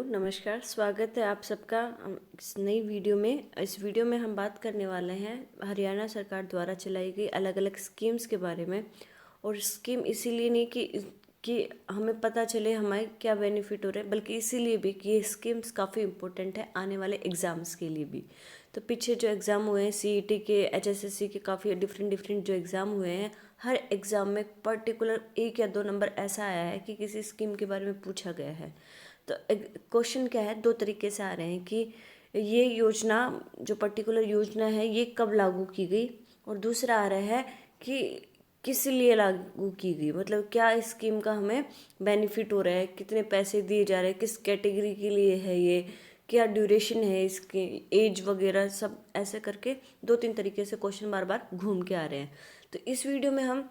नमस्कार, स्वागत है आप सबका इस नई वीडियो में। इस वीडियो में हम बात करने वाले हैं हरियाणा सरकार द्वारा चलाई गई अलग अलग स्कीम्स के बारे में। और स्कीम इसीलिए नहीं कि हमें पता चले हमारे क्या बेनिफिट हो रहे हैं, बल्कि इसीलिए भी कि ये स्कीम्स काफ़ी इम्पोर्टेंट है आने वाले एग्ज़ाम्स के लिए भी। तो पीछे जो एग्ज़ाम हुए हैं सीईटी के, एचएसएससी के, काफ़ी डिफरेंट जो एग्ज़ाम हुए हैं, हर एग्ज़ाम में पर्टिकुलर 1 या 2 नंबर ऐसा आया है कि किसी स्कीम के बारे में पूछा गया है। तो क्वेश्चन क्या है, 2 तरीके से आ रहे हैं कि ये योजना, जो पर्टिकुलर योजना है, ये कब लागू की गई, और दूसरा आ रहा है कि किस लिए लागू की गई, मतलब क्या इस स्कीम का हमें बेनिफिट हो रहा है, कितने पैसे दिए जा रहे हैं, किस कैटेगरी के लिए है ये, क्या ड्यूरेशन है इसकी, एज वगैरह, सब ऐसे करके 2-3 तरीके से क्वेश्चन बार बार घूम के आ रहे हैं। तो इस वीडियो में हम,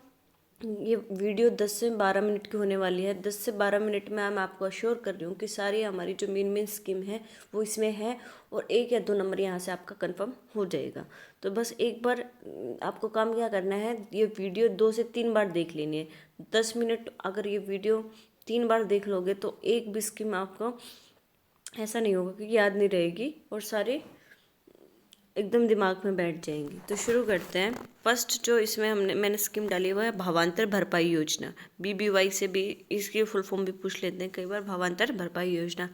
ये वीडियो 10 से 12 मिनट की होने वाली है। 10 से 12 मिनट में मैं आपको अश्योर कर रही हूँ कि सारी हमारी जो मेन स्कीम है वो इसमें है, और 1 या 2 नंबर यहाँ से आपका कंफर्म हो जाएगा। तो बस एक बार आपको काम क्या करना है, ये वीडियो 2 से 3 बार देख लेनी है। 10 मिनट अगर ये वीडियो 3 बार देख लोगे तो एक भी स्कीम आपको ऐसा नहीं होगा कि याद नहीं रहेगी, और सारे एकदम दिमाग में बैठ जाएंगी। तो शुरू करते हैं। फर्स्ट जो इसमें मैंने स्कीम डाली हुआ है भावांतर भरपाई योजना, बीबीवाई से भी इसकी फुल फॉर्म भी पूछ लेते हैं कई बार। भावांतर भरपाई योजना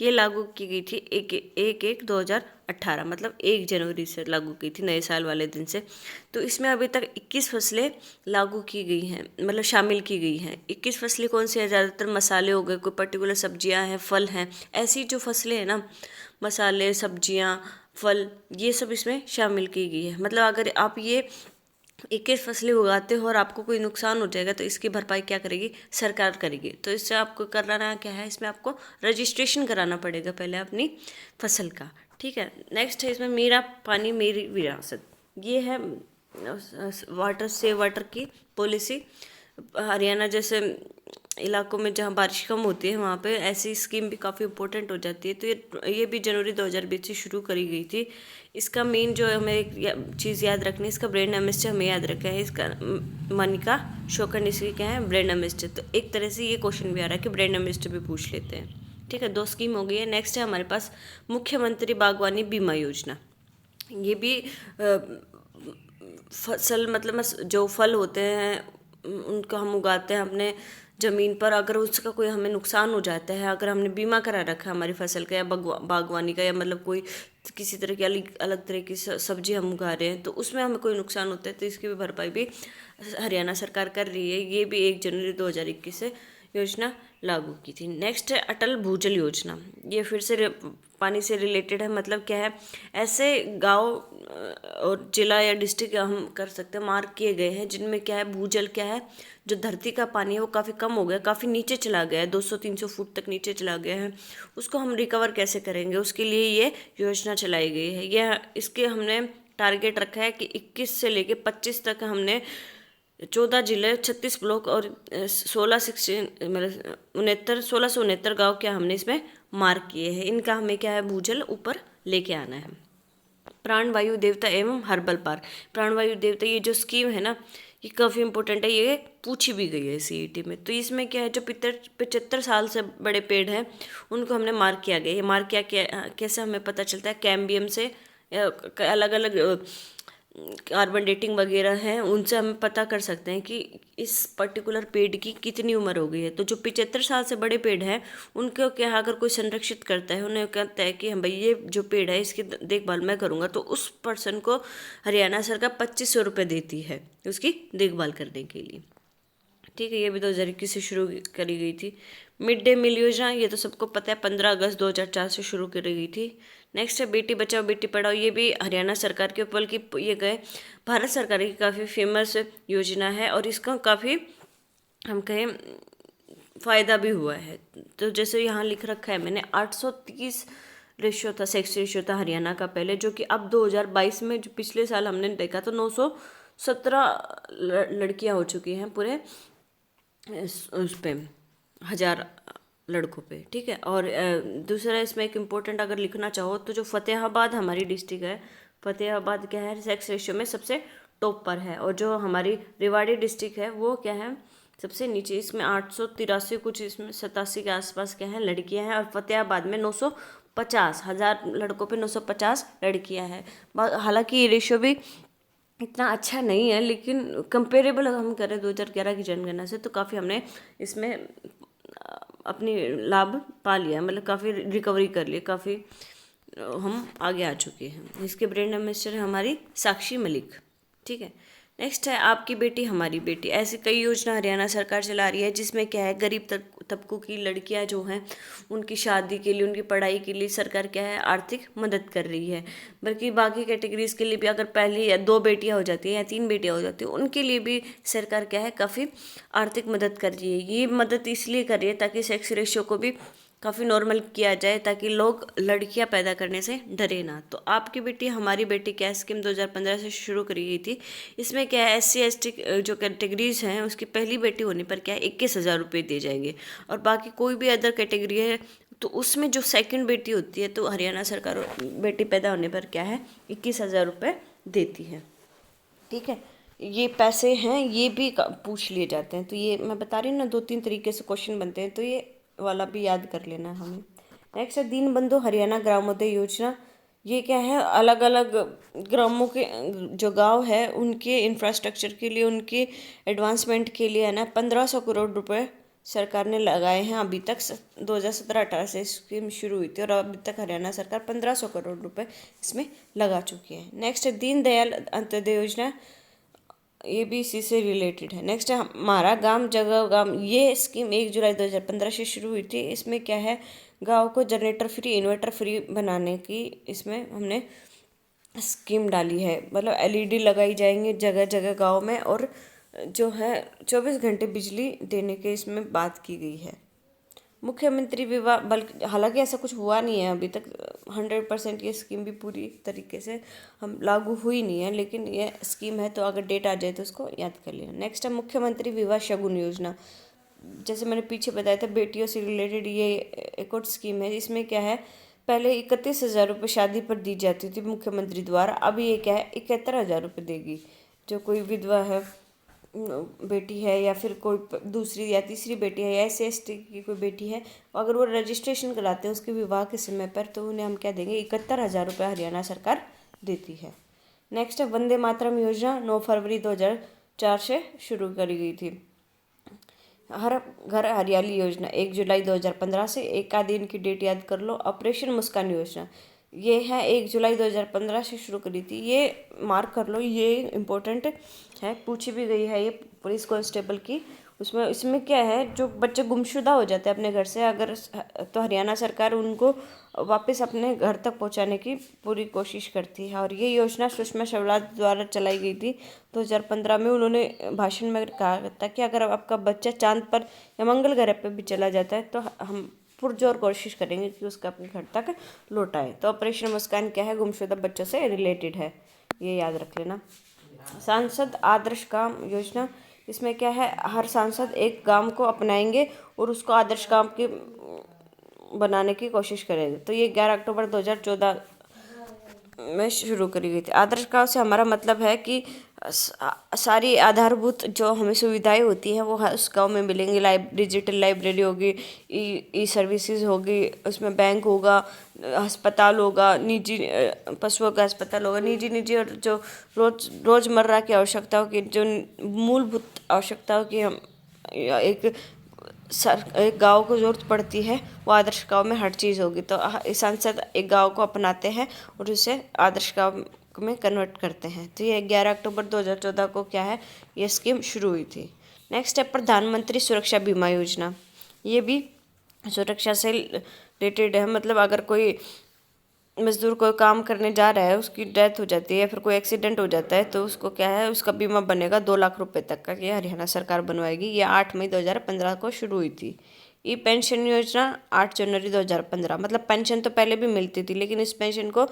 ये लागू की गई थी 1/1/2018, मतलब 1 जनवरी से लागू की थी, नए साल वाले दिन से। तो इसमें अभी तक 21 फसलें लागू की गई हैं, मतलब शामिल की गई हैं। 21 फसलें कौन सी है? ज़्यादातर मसाले हो गए, कोई पर्टिकुलर सब्जियां हैं, फल हैं, ऐसी जो फसलें हैं ना, मसाले, सब्जियां, फल, ये सब इसमें शामिल की गई है। मतलब अगर आप ये 21 फसलें उगाते हो और आपको कोई नुकसान हो जाएगा तो इसकी भरपाई क्या करेगी? सरकार करेगी। तो इससे आपको करना क्या है, इसमें आपको रजिस्ट्रेशन कराना पड़ेगा पहले अपनी फसल का। ठीक है। नेक्स्ट है इसमें मेरा पानी मेरी विरासत, ये है वाटर से वाटर की पॉलिसी। हरियाणा जैसे इलाकों में जहाँ बारिश कम होती है वहाँ पे ऐसी स्कीम भी काफ़ी इंपॉर्टेंट हो जाती है। तो ये भी जनवरी 2020 से शुरू करी गई थी। इसका मेन जो हमें एक चीज़ याद रखनी है, इसका ब्रेन एमिस्ट हमें याद रखा है। इसका मनिका शोकन, इसकी क्या है? Brain amidst. तो एक तरह से ये क्वेश्चन भी आ रहा है कि ब्रेन एमिस्ट भी पूछ लेते हैं। ठीक है, 2 स्कीम हो गई है। नेक्स्ट है हमारे पास मुख्यमंत्री बागवानी बीमा योजना। ये भी फसल, मतलब जो फल होते हैं उनका हम उगाते हैं अपने ज़मीन पर, अगर उसका कोई हमें नुकसान हो जाता है, अगर हमने बीमा करा रखा है हमारी फसल का या बागवानी का, या मतलब कोई किसी तरह की अलग तरह की सब्जी हम उगा रहे हैं तो उसमें हमें कोई नुकसान होता है तो इसकी भी भरपाई भी हरियाणा सरकार कर रही है। ये भी 1 जनवरी 2021 से योजना लागू की थी। नेक्स्ट है अटल भूजल योजना। ये फिर से पानी से रिलेटेड है। मतलब क्या है, ऐसे गांव और जिला या डिस्ट्रिक्ट हम कर सकते हैं, मार्क किए गए हैं जिनमें क्या है, भूजल क्या है, जो धरती का पानी है वो काफ़ी कम हो गया, काफ़ी नीचे चला गया है, 200-300 फुट तक नीचे चला गया है। उसको हम रिकवर कैसे करेंगे, उसके लिए ये योजना चलाई गई है। यह इसके हमने टारगेट रखा है कि 21 से लेके 25 तक हमने 14 जिले, 36 ब्लॉक और 1669 गाँव क्या हमने इसमें मार्क किए हैं। इनका हमें क्या है, भूजल ऊपर लेके आना है। प्राणवायु देवता एवं हर्बल पार्क, प्राणवायु देवता, ये जो स्कीम है ना, ये काफ़ी इंपॉर्टेंट है, ये पूछी भी गई है सीईटी में। तो इसमें क्या है, जो 75 साल से बड़े पेड़ हैं उनको हमने मार्क किया गया। ये मार्क कैसे हमें पता चलता है? कैम्बियम से, अलग अलग कार्बन डेटिंग वगैरह हैं, उनसे हम पता कर सकते हैं कि इस पर्टिकुलर पेड़ की कितनी उम्र हो गई है। तो जो 75 साल से बड़े पेड़ हैं उनको क्या, अगर कोई संरक्षित करता है, उन्हें कहता है कि हम भाई ये जो पेड़ है इसकी देखभाल मैं करूँगा, तो उस पर्सन को हरियाणा सरकार 2500 रुपये देती है उसकी देखभाल करने के लिए। ठीक है, ये भी 2021 से शुरू करी गई थी। मिड डे मील योजना, ये तो सबको पता है, 15 अगस्त 2004 से शुरू करी गई थी। नेक्स्ट है बेटी बचाओ बेटी पढ़ाओ, ये भी हरियाणा सरकार के ऊपर की ये गए भारत सरकार की काफ़ी फेमस योजना है, और इसका काफ़ी हम कहें फ़ायदा भी हुआ है। तो जैसे यहाँ लिख रखा है मैंने, 830 रेशियो था, सेक्स रेशियो था हरियाणा का पहले, जो कि अब 2022 में, जो पिछले साल हमने देखा तो 917 लड़कियाँ हो चुकी हैं पूरे उस पे 1000 लड़कों पे। ठीक है। और दूसरा इसमें एक इम्पोर्टेंट अगर लिखना चाहो तो जो फतेहाबाद हमारी डिस्ट्रिक्ट है, फतेहाबाद क्या है, सेक्स रेशियो में सबसे टॉप पर है। और जो हमारी रेवाड़ी डिस्ट्रिक्ट है वो क्या है, सबसे नीचे इसमें 883 कुछ, इसमें 87 के आसपास क्या है लड़कियां हैं, और फतेहाबाद में 950, 1000 लड़कों पे 950 लड़कियां हैं। हालांकि ये रेशियो भी इतना अच्छा नहीं है, लेकिन कंपेरेबल अगर हम करें 2011 की जनगणना से तो काफ़ी हमने इसमें अपनी लाभ पा लिया, मतलब काफ़ी रिकवरी कर ली, काफ़ी हम आगे आ चुके हैं। इसके ब्रांड एम्बेसडर है हमारी साक्षी मलिक। ठीक है, नेक्स्ट है आपकी बेटी हमारी बेटी। ऐसी कई योजना हरियाणा सरकार चला रही है जिसमें क्या है गरीब तबकों की लड़कियां जो हैं उनकी शादी के लिए, उनकी पढ़ाई के लिए सरकार क्या है आर्थिक मदद कर रही है। बल्कि बाकी कैटेगरीज के लिए भी अगर पहली या 2 बेटियां हो जाती हैं या 3 बेटियां हो जाती हैं उनके लिए भी सरकार क्या है काफ़ी आर्थिक मदद कर रही है। ये मदद इसलिए कर रही है ताकि सेक्स रेशियो को भी काफ़ी नॉर्मल किया जाए, ताकि लोग लड़कियां पैदा करने से डरे ना। तो आपकी बेटी हमारी बेटी क्या स्कीम 2015 से शुरू करी गई थी। इसमें क्या है SC ST जो कैटेगरीज हैं उसकी पहली बेटी होने पर क्या है 21,000 रुपये दिए जाएंगे, और बाकी कोई भी अदर कैटेगरी है तो उसमें जो सेकंड बेटी होती है तो हरियाणा सरकार बेटी पैदा होने पर क्या है 21,000 रुपये देती है। ठीक है, ये पैसे हैं ये भी पूछ लिए जाते हैं, तो ये मैं बता रही हूँ ना 2-3 तरीके से क्वेश्चन बनते हैं, तो ये वाला भी याद कर लेना हमें। नेक्स्ट है दीनबंधु हरियाणा ग्रामोदय योजना। ये क्या है अलग अलग ग्रामों के जो गांव है उनके इंफ्रास्ट्रक्चर के लिए, उनके एडवांसमेंट के लिए है ना 1500 करोड़ रुपए सरकार ने लगाए हैं। अभी तक 2017-18 से स्कीम शुरू हुई थी और अभी तक हरियाणा सरकार 1500 करोड़ रुपए इसमें लगा चुकी है। नेक्स्ट है दीनदयाल अंत्योदय योजना, ये भी इसी से रिलेटेड है। नेक्स्ट है हमारा गांव जगह गांव। ये स्कीम 1 जुलाई 2015 से शुरू हुई थी। इसमें क्या है गांव को जनरेटर फ्री इन्वर्टर फ्री बनाने की इसमें हमने स्कीम डाली है, मतलब LED लगाई जाएंगे जगह जगह गांव में, और जो है 24 घंटे बिजली देने के इसमें बात की गई है। मुख्यमंत्री विवाह, बल्कि हालांकि ऐसा कुछ हुआ नहीं है अभी तक, 100% ये स्कीम भी पूरी तरीके से हम लागू हुई नहीं है, लेकिन ये स्कीम है तो अगर डेट आ जाए तो उसको याद कर लेना। नेक्स्ट है मुख्यमंत्री विवाह शगुन योजना। जैसे मैंने पीछे बताया था बेटियों से रिलेटेड ये एक और स्कीम है। इसमें क्या है पहले 31,000 रुपये शादी पर दी जाती थी मुख्यमंत्री द्वारा, अब ये क्या है 71,000 रुपये देगी। जो कोई विधवा है बेटी है या फिर कोई दूसरी या तीसरी बेटी है या SC ST की कोई बेटी है, अगर वो रजिस्ट्रेशन कराते हैं उसके विवाह के समय पर तो उन्हें हम क्या देंगे 71,000 रुपये हरियाणा सरकार देती है। नेक्स्ट है वंदे मातरम योजना, 9 फरवरी 2004 से शुरू करी गई थी। हर घर हरियाली योजना 1 जुलाई 2015 से, एक आधी इनकी डेट याद कर लो। ऑपरेशन मुस्कान योजना ये है 1 जुलाई 2015 से शुरू करी थी, ये मार्क कर लो, ये इम्पोर्टेंट है, पूछी भी गई है ये पुलिस कांस्टेबल की। इसमें क्या है जो बच्चे गुमशुदा हो जाते हैं अपने घर से अगर, तो हरियाणा सरकार उनको वापस अपने घर तक पहुंचाने की पूरी कोशिश करती है। और ये योजना सुषमा स्वराज द्वारा चलाई गई थी 2015 में। उन्होंने भाषण में कहा था कि अगर आपका बच्चा चांद पर या मंगल ग्रह पर भी चला जाता है तो हम पुरजोर कोशिश करेंगे कि उसका अपने घर तक लौट आए। तो ऑपरेशन मुस्कान क्या है गुमशुदा बच्चों से रिलेटेड है, ये याद रख लेना। सांसद आदर्श गांव योजना, इसमें क्या है हर सांसद एक गांव को अपनाएंगे और उसको आदर्श गांव के बनाने की कोशिश करेंगे। तो ये 11 अक्टूबर 2014 में शुरू करी गई थी। आदर्श गांव से हमारा मतलब है कि सारी आधारभूत जो हमें सुविधाएं होती हैं वो उस गांव में मिलेंगी। डिजिटल लाइब्रेरी होगी, ई सर्विसेज होगी, उसमें बैंक होगा, अस्पताल होगा, निजी पशुओं का अस्पताल होगा, निजी और जो रोज़मर्रा की आवश्यकताओं की जो मूलभूत आवश्यकताओं की हम एक गांव को जरूरत पड़ती है वो आदर्श गांव में हर चीज़ होगी। तो सांसद एक गांव को अपनाते हैं और उसे आदर्श गांव में कन्वर्ट करते हैं। तो ये 11 अक्टूबर 2014 को क्या है ये स्कीम शुरू हुई थी। नेक्स्ट है प्रधानमंत्री सुरक्षा बीमा योजना, ये भी सुरक्षा से रिलेटेड है। मतलब अगर कोई मजदूर कोई काम करने जा रहा है, उसकी डेथ हो जाती है या फिर कोई एक्सीडेंट हो जाता है तो उसको क्या है उसका बीमा बनेगा 2 लाख रुपए तक का, ये हरियाणा सरकार बनवाएगी। ये 8 मई 2015 को शुरू हुई थी। ई पेंशन योजना 8 जनवरी 2015, मतलब पेंशन तो पहले भी मिलती थी लेकिन इस पेंशन को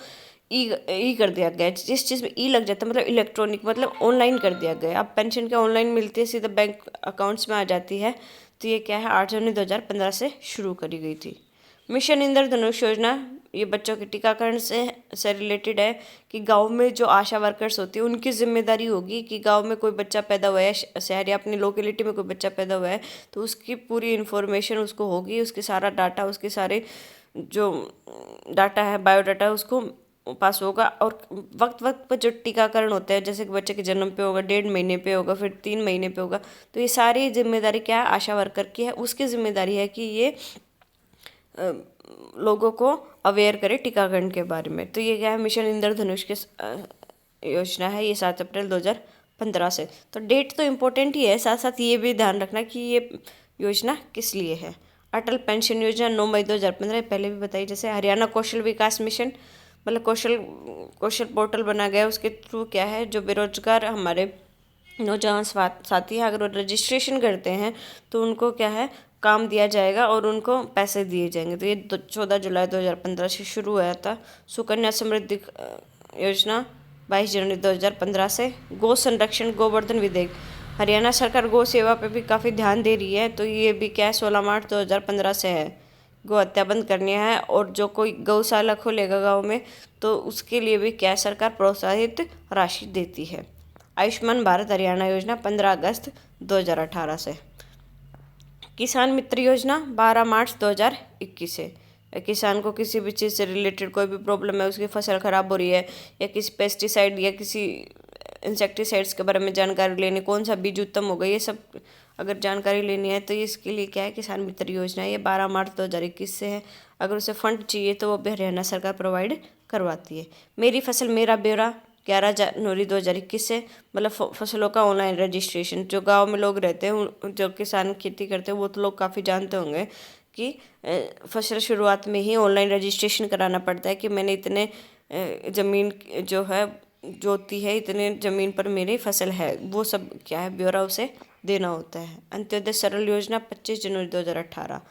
ई कर दिया गया। जिस चीज़ में ई लग जाता है मतलब इलेक्ट्रॉनिक, मतलब ऑनलाइन कर दिया गया। अब पेंशन क्या ऑनलाइन मिलती है, सीधा बैंक अकाउंट्स में आ जाती है। तो ये क्या है 8 जनवरी 2015 से शुरू करी गई थी। मिशन इंद्रधनुष योजना, ये बच्चों के टीकाकरण से रिलेटेड है कि गांव में जो आशा वर्कर्स होती है उनकी जिम्मेदारी होगी कि गांव में कोई बच्चा पैदा हुआ है, शहर या अपनी लोकेलिटी में कोई बच्चा पैदा हुआ है, तो उसकी पूरी इन्फॉर्मेशन उसको होगी, उसके सारा डाटा, उसके सारे जो डाटा है, बायोडाटा, उसको पास होगा। और वक्त वक्त पर जो टीकाकरण होता है, जैसे कि बच्चे के जन्म पे होगा, 1.5 महीने पे होगा, फिर 3 महीने पे होगा, तो ये सारी जिम्मेदारी क्या है, आशा वर्कर की है। उसकी जिम्मेदारी है कि ये लोगों को अवेयर करे टीकाकरण के बारे में। तो ये क्या है, मिशन इंद्रधनुष के योजना है, ये 7 अप्रैल 2015 से। तो डेट तो इम्पोर्टेंट ही है, साथ साथ ये भी ध्यान रखना कि ये योजना किस लिए है। अटल पेंशन योजना 9 मई 2015 पहले भी बताई। जैसे हरियाणा कौशल विकास मिशन, मतलब कौशल पोर्टल बना गया, उसके थ्रू क्या है, जो बेरोजगार हमारे नौजवान साथी हैं, अगर वो रजिस्ट्रेशन करते हैं तो उनको क्या है, काम दिया जाएगा और उनको पैसे दिए जाएंगे। तो ये 14 जुलाई 2015 से शुरू हुआ था। सुकन्या समृद्धि योजना 22 जनवरी 2015 से। गो संरक्षण गोवर्धन विधेयक, हरियाणा सरकार गो सेवा पे भी काफ़ी ध्यान दे रही है। तो ये भी क्या है, 16 मार्च 2015 से है। गौ हत्या बंद करनी है, और जो कोई गौशाला खोलेगा गाँव में तो उसके लिए भी क्या है, सरकार प्रोत्साहित राशि देती है। आयुष्मान भारत हरियाणा योजना 15 अगस्त 2018 से। किसान मित्र योजना 12 मार्च 2021 से। किसान को किसी भी चीज़ से रिलेटेड कोई भी प्रॉब्लम है, उसकी फसल ख़राब हो रही है, या किसी पेस्टिसाइड या किसी इंसेक्टिसाइड्स के बारे में जानकारी लेनी, कौन सा बीज उत्तम होगा, ये सब अगर जानकारी लेनी है तो इसके लिए क्या है, किसान मित्र योजना है। ये 12 मार्च 2021 से है। अगर उसे फंड चाहिए तो वो भी हरियाणा सरकार प्रोवाइड करवाती है। मेरी फसल मेरा ब्यौरा 11 जनवरी 2021 से, मतलब फसलों का ऑनलाइन रजिस्ट्रेशन। जो गांव में लोग रहते हैं, जो किसान खेती करते हैं, वो तो लोग काफ़ी जानते होंगे कि फसल शुरुआत में ही ऑनलाइन रजिस्ट्रेशन कराना पड़ता है कि मैंने इतने ज़मीन जो है जोती है, इतने ज़मीन पर मेरी फसल है, वो सब क्या है, ब्यौरा उसे देना होता है। अंत्योदय सरल योजना 25 जनवरी 2018।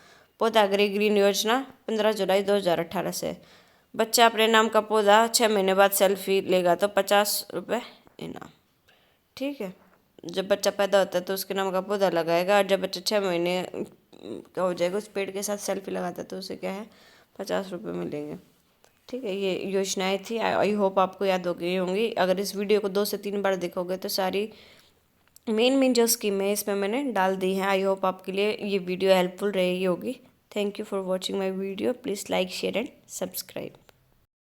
पौधागृह ग्रीन योजना 15 जुलाई 2018 से। बच्चा अपने नाम का पौधा 6 महीने बाद सेल्फी लेगा तो 50 रुपये इनाम। ठीक है, जब बच्चा पैदा होता है तो उसके नाम का पौधा लगाएगा, और जब बच्चा 6 महीने का हो जाएगा, उस पेड़ के साथ सेल्फी लगाता है तो उसे क्या है, 50 रुपये मिलेंगे। ठीक है, ये योजनाएं थी। आई होप आपको याद हो गई होंगी। अगर इस वीडियो को 2 से 3 बार देखोगे तो सारी मेन जो स्कीम है इसमें मैंने डाल दी है। आई होप आपके लिए ये वीडियो हेल्पफुल रही होगी। Thank you for watching my video. Please like, share and subscribe.